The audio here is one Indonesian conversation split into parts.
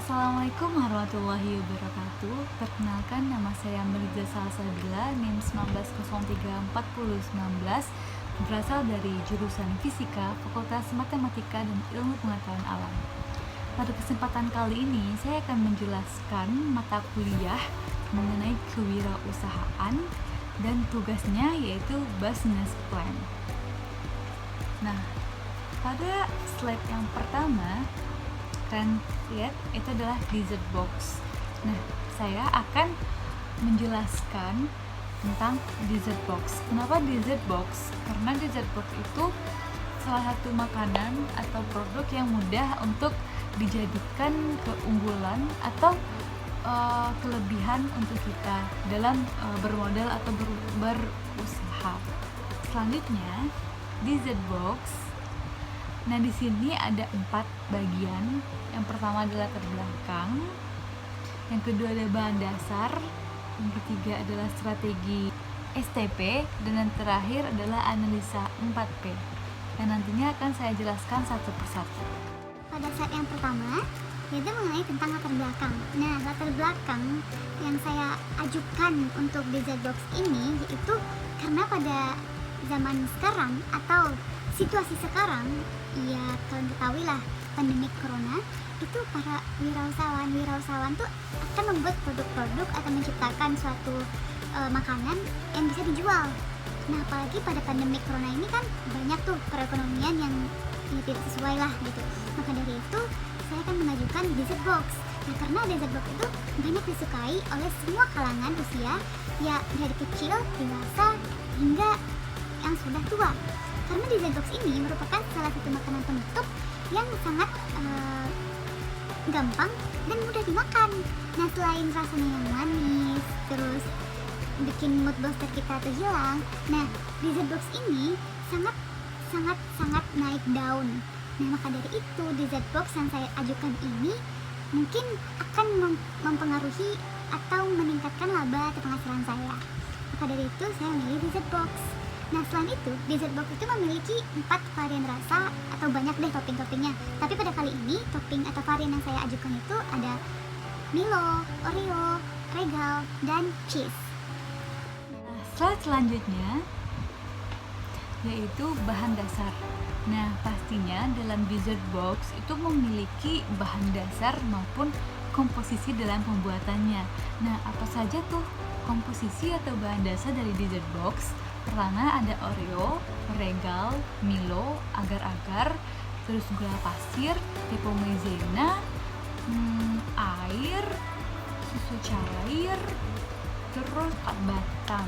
Assalamualaikum warahmatullahi wabarakatuh. Perkenalkan, nama saya Mirza Salsabila, NIM 19034019, berasal dari jurusan Fisika, Fakultas Matematika dan Ilmu Pengetahuan Alam. Pada kesempatan kali ini, saya akan menjelaskan mata kuliah mengenai kewirausahaan dan tugasnya yaitu business plan. Nah, pada slide yang pertama, kalian lihat itu adalah dessert box. Nah, saya akan menjelaskan tentang dessert box. Kenapa dessert box? Karena dessert box itu salah satu makanan atau produk yang mudah untuk dijadikan keunggulan atau kelebihan untuk kita dalam bermodal atau berusaha. Selanjutnya, dessert box. Nah, di sini ada 4 bagian. Yang pertama adalah latar belakang, yang kedua adalah bahan dasar, yang ketiga adalah strategi STP, dan yang terakhir adalah analisa 4P. Dan nantinya akan saya jelaskan satu persatu. Pada saat yang pertama, yaitu mengenai tentang latar belakang. Nah, latar belakang yang saya ajukan untuk dessert box ini yaitu karena pada zaman sekarang atau situasi sekarang, ya kalian ketahui lah, pandemi corona, itu para wirausahawan tuh akan membuat produk-produk atau menciptakan suatu makanan yang bisa dijual. Nah, apalagi pada pandemi corona ini kan banyak tuh perekonomian yang tidak sesuai lah gitu. Maka dari itu saya akan mengajukan dessert box. Nah, karena dessert box itu banyak disukai oleh semua kalangan usia, ya dari kecil, dewasa, hingga yang sudah tua. Karena dessert box ini merupakan salah satu makanan penutup yang sangat gampang dan mudah dimakan. Nah, selain rasanya yang manis, terus bikin mood booster kita tuh hilang. Nah, dessert box ini sangat naik daun. Nah, maka dari itu dessert box yang saya ajukan ini mungkin akan mempengaruhi atau meningkatkan laba atau penghasilan saya. Maka dari itu saya memilih dessert box. Nah, selain itu, dessert box itu memiliki 4 varian rasa atau banyak deh topping-toppingnya. Tapi pada kali ini, topping atau varian yang saya ajukan itu ada Milo, Oreo, Regal, dan cheese. Nah, slide selanjutnya yaitu bahan dasar. Nah, pastinya dalam dessert box itu memiliki bahan dasar maupun komposisi dalam pembuatannya. Nah, apa saja tuh komposisi atau bahan dasar dari dessert box? Pertama ada Oreo, Regal, Milo, agar-agar, terus gula pasir, tepung maizena, air, susu cair, terus batang.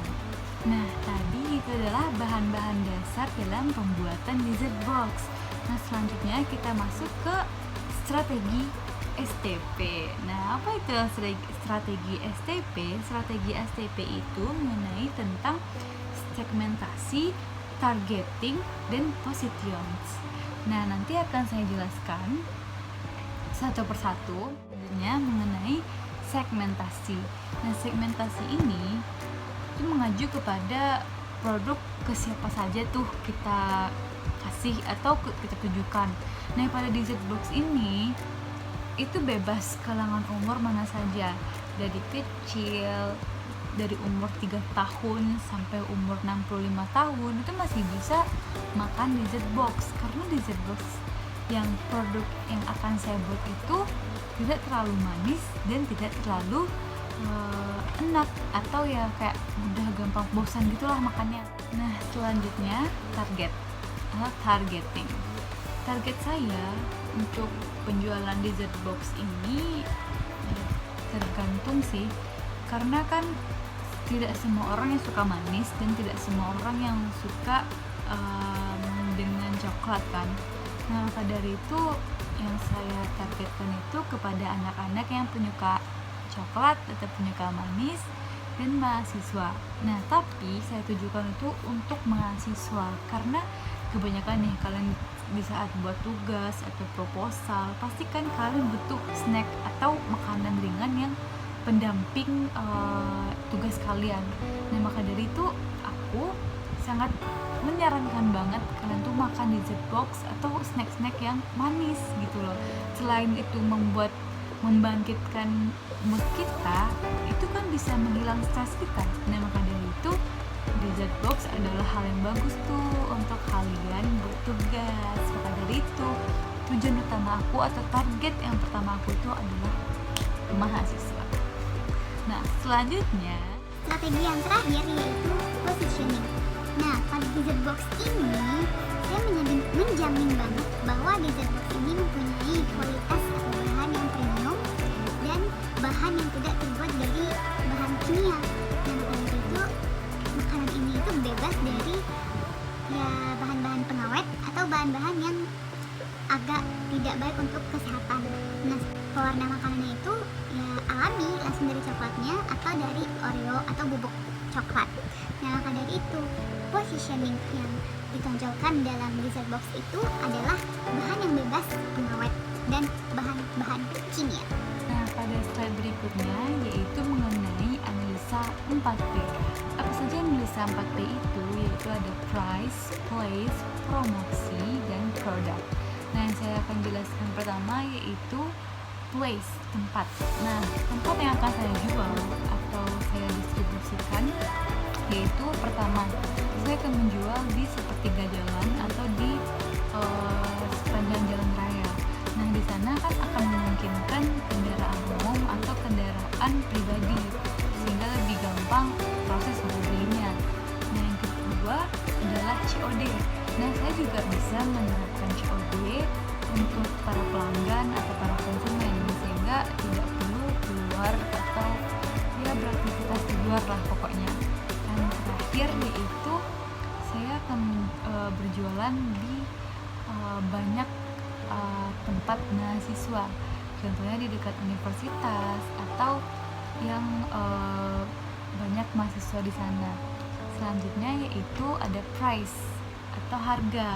Nah, tadi itu adalah bahan-bahan dasar dalam pembuatan dessert box. Nah, selanjutnya kita masuk ke strategi STP. Nah, apa itu strategi STP? Strategi STP itu mengenai tentang segmentasi, targeting, dan positions. Nah, nanti akan saya jelaskan satu persatu mengenai segmentasi. Nah, segmentasi ini itu mengacu kepada produk ke siapa saja tuh kita kasih atau kita tujukan. Nah, pada dessert box ini itu bebas kalangan umur mana saja, dari kecil, dari umur 3 tahun sampai umur 65 tahun itu masih bisa makan dessert box. Karena dessert box yang produk yang akan saya buat itu tidak terlalu manis dan tidak terlalu enak atau ya kayak udah gampang bosan gitulah makannya. Nah, selanjutnya targeting. Target saya untuk penjualan dessert box ini tergantung sih, karena kan tidak semua orang yang suka manis dan tidak semua orang yang suka dengan coklat kan. Nah, maka dari itu yang saya targetkan itu kepada anak-anak yang penyuka coklat atau penyuka manis dan mahasiswa. Nah, tapi saya tujukan itu untuk mahasiswa karena kebanyakan nih kalian di saat buat tugas atau proposal pasti kan kalian butuh snack atau makanan ringan yang pendamping tugas kalian. Nah, maka dari itu aku sangat menyarankan banget kalian tuh makan dessert box atau snack-snack yang manis gitu loh. Selain itu membuat membangkitkan mood kita, itu kan bisa menghilang stres kita. Nah maka dari itu dessert box adalah hal yang bagus tuh untuk kalian bertugas. Maka dari itu tujuan utama aku atau target yang pertama aku itu adalah mahasiswa. Nah selanjutnya Strategi yang terakhir yaitu positioning. Nah, pada dessert box ini saya menjamin banget bahwa dessert box ini mempunyai kualitas atau bahan yang premium dan bahan yang tidak terbuat dari bahan kimia. Dan karena itu makanan ini itu bebas dari ya bahan-bahan pengawet atau bahan-bahan yang agak tidak baik untuk kesehatan. Nah, pewarna makanannya itu ya alami, langsung dari coklatnya atau dari Oreo atau bubuk coklat. Nah, maka dari itu positioning yang ditonjolkan dalam dessert box itu adalah bahan yang bebas pengawet dan bahan-bahan kimia. Nah, pada slide berikutnya yaitu mengenai analisa 4P. Apa saja analisa 4P itu? Yaitu ada price, place, promosi, dan product. Nah, yang saya akan jelaskan pertama yaitu place, tempat. Nah, tempat yang akan saya jual atau saya distribusikan yaitu pertama, saya akan menjual di sepertiga jalan atau di sepanjang jalan raya. Nah, di sana kan akan memungkinkan kendaraan umum atau kendaraan pribadi sehingga lebih gampang proses membelinya. Nah, yang kedua adalah COD. Nah, saya juga bisa menerapkan COD untuk para pelanggan atau para konsumen sehingga tidak perlu keluar atau ya beraktivitas di luar lah pokoknya. Dan terakhir yaitu saya akan berjualan di banyak tempat mahasiswa, contohnya di dekat universitas atau yang banyak mahasiswa di sana. Selanjutnya yaitu ada price atau harga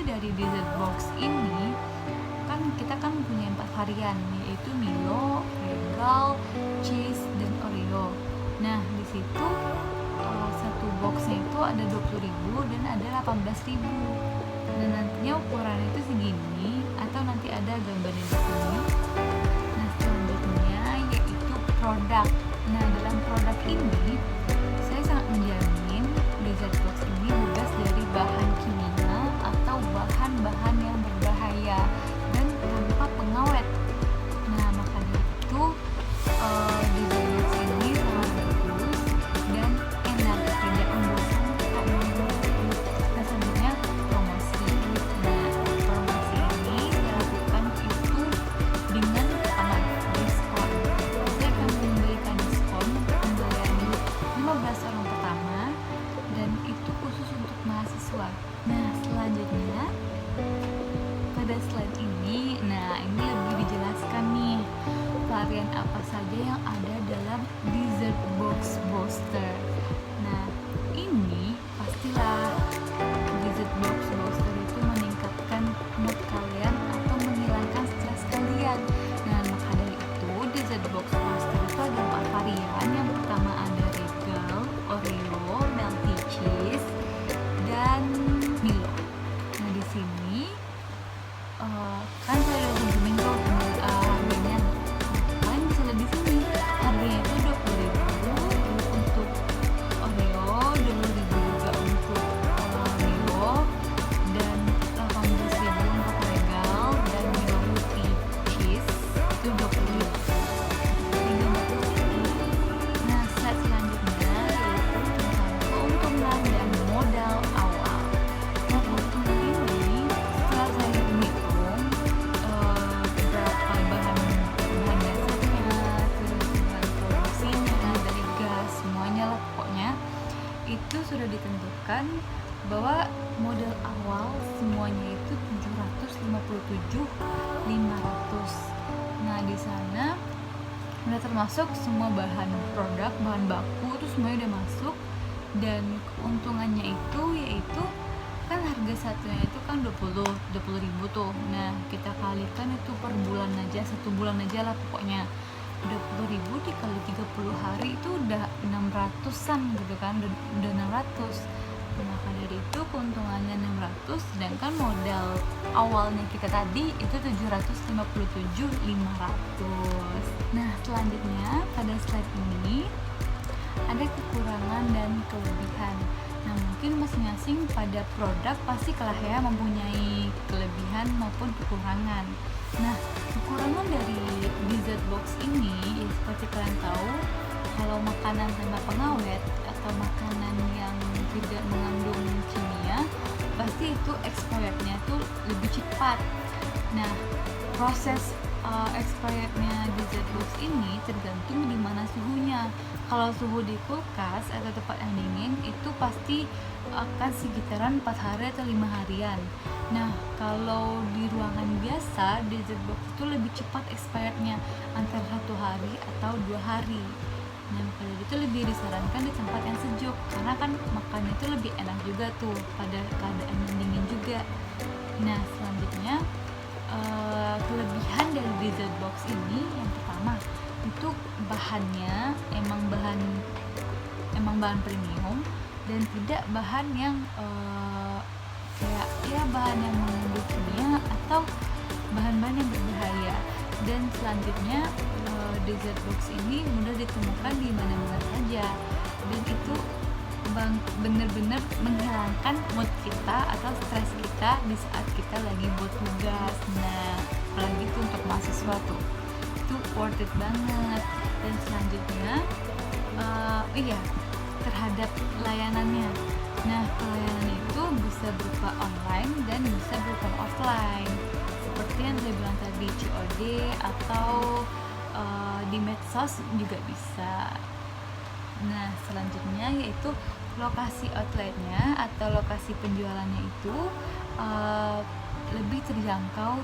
dari dessert box ini. Kan kita kan punya 4 varian yaitu Milo, Regal, Cheese, dan Oreo. Nah di situ satu boxnya itu ada 20.000 dan ada 18.000. Dan nantinya ukurannya itu segini atau nanti ada gambarnya di sini. Nah selanjutnya yaitu produk. Nah dalam produk ini saya sangat menjamin dessert box ini bebas dari bahan kimia atau bahan-bahan yang berbahaya dan tanpa pengawet. Nah maka dari itu dessert box ini sangat bagus dan enak, tidak membosankan. Nah selanjutnya promosi. Nah promosi ini saya lakukan itu dengan diskon. Saya akan memberikan diskon pembelian 15 orang pertama dan itu khusus untuk mahasiswa. Nah selanjutnya pada slide ini, nah ini lebih dijelaskan nih varian apa saja yang ada dalam dessert box booster. Nah ini pastilah dessert box booster itu meningkatkan mood kalian atau menghilangkan stres kalian. Nah maka dari itu dessert box booster itu ada 4 varian. Yang pertama ada Regal, Oreo, Melty Cheese, dan Milo. Nah di sini kan saya udah hubungin tuh harganya. Kalian bisa lihat di sini harganya itu 20.000 untuk Oreo, 20.000 juga untuk Milo, dan 18.000 untuk Regal dan Milo Multi Cheese itu 20.000. Nah slide selanjutnya yaitu tentang keuntungan dan modal awal. Nah keuntungan ini setelah saya hitung berapa bahan dasarnya, terus bahan produksinya, dari gas, semuanya lah pokoknya itu sudah ditentukan bahwa modal awal semuanya itu 757.500. Nah di sana udah termasuk semua bahan produk, bahan baku itu semuanya udah masuk. Dan keuntungannya itu yaitu kan harga satunya itu kan 20.000 tuh. Nah kita kalikan itu per bulan aja, 1 bulan aja lah pokoknya. 20.000 dikali 30 hari itu udah 600-an gitu kan, udah 600. Maka dari itu keuntungannya 600, sedangkan modal awalnya kita tadi itu 757.500. selanjutnya pada slide ini ada kekurangan dan kelebihan. Nah, mungkin masing-masing pada produk pasti lah ya mempunyai kelebihan maupun kekurangan. Nah, kekurangan dari dessert box ini ya seperti kalian tahu, kalau makanan tanpa pengawet atau makanan yang tidak mengandung kimia, pasti itu expirednya tuh lebih cepat. Nah, proses expirednya dessert box ini tergantung di mana suhunya. Kalau suhu di kulkas atau tempat yang dingin itu pasti akan sekitaran 4 hari atau 5 harian. Nah, kalau di ruangan biasa dessert box itu lebih cepat expirednya, antara 1 hari atau 2 hari. Nah, pada itu lebih disarankan di tempat yang sejuk karena kan makannya itu lebih enak juga tuh pada keadaan yang dingin juga. Nah, selanjutnya kelebihan dari dessert box ini yang pertama itu bahannya emang bahan premium dan tidak bahan yang kayak ya bahan yang mengandung kimia atau bahan-bahan yang berbahaya. Dan selanjutnya dessert box ini mudah ditemukan di mana-mana saja dan itu benar-benar menghilangkan mood kita atau stres kita di saat kita lagi buat tugas. Nah, apalagi itu untuk mahasiswa tuh itu worth it banget. Dan selanjutnya terhadap layanannya. Nah, pelayanan itu bisa berupa online dan bisa berupa offline seperti yang saya bilang tadi, COD atau di medsos juga bisa. Nah, selanjutnya yaitu lokasi outletnya atau lokasi penjualannya itu lebih terjangkau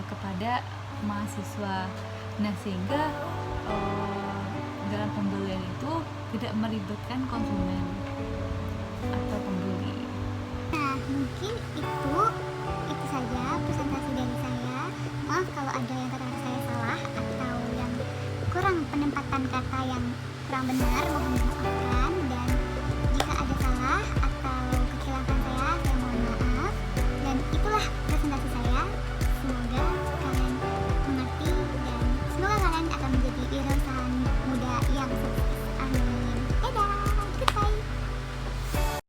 kepada mahasiswa. Nah, sehingga dalam pembelian itu tidak melibatkan konsumen atau pembeli. Nah, mungkin itu saja presentasi dari saya. Maaf kalau ada yang kata saya salah atau yang kurang penempatan kata yang kurang benar, mohon dimaafkan.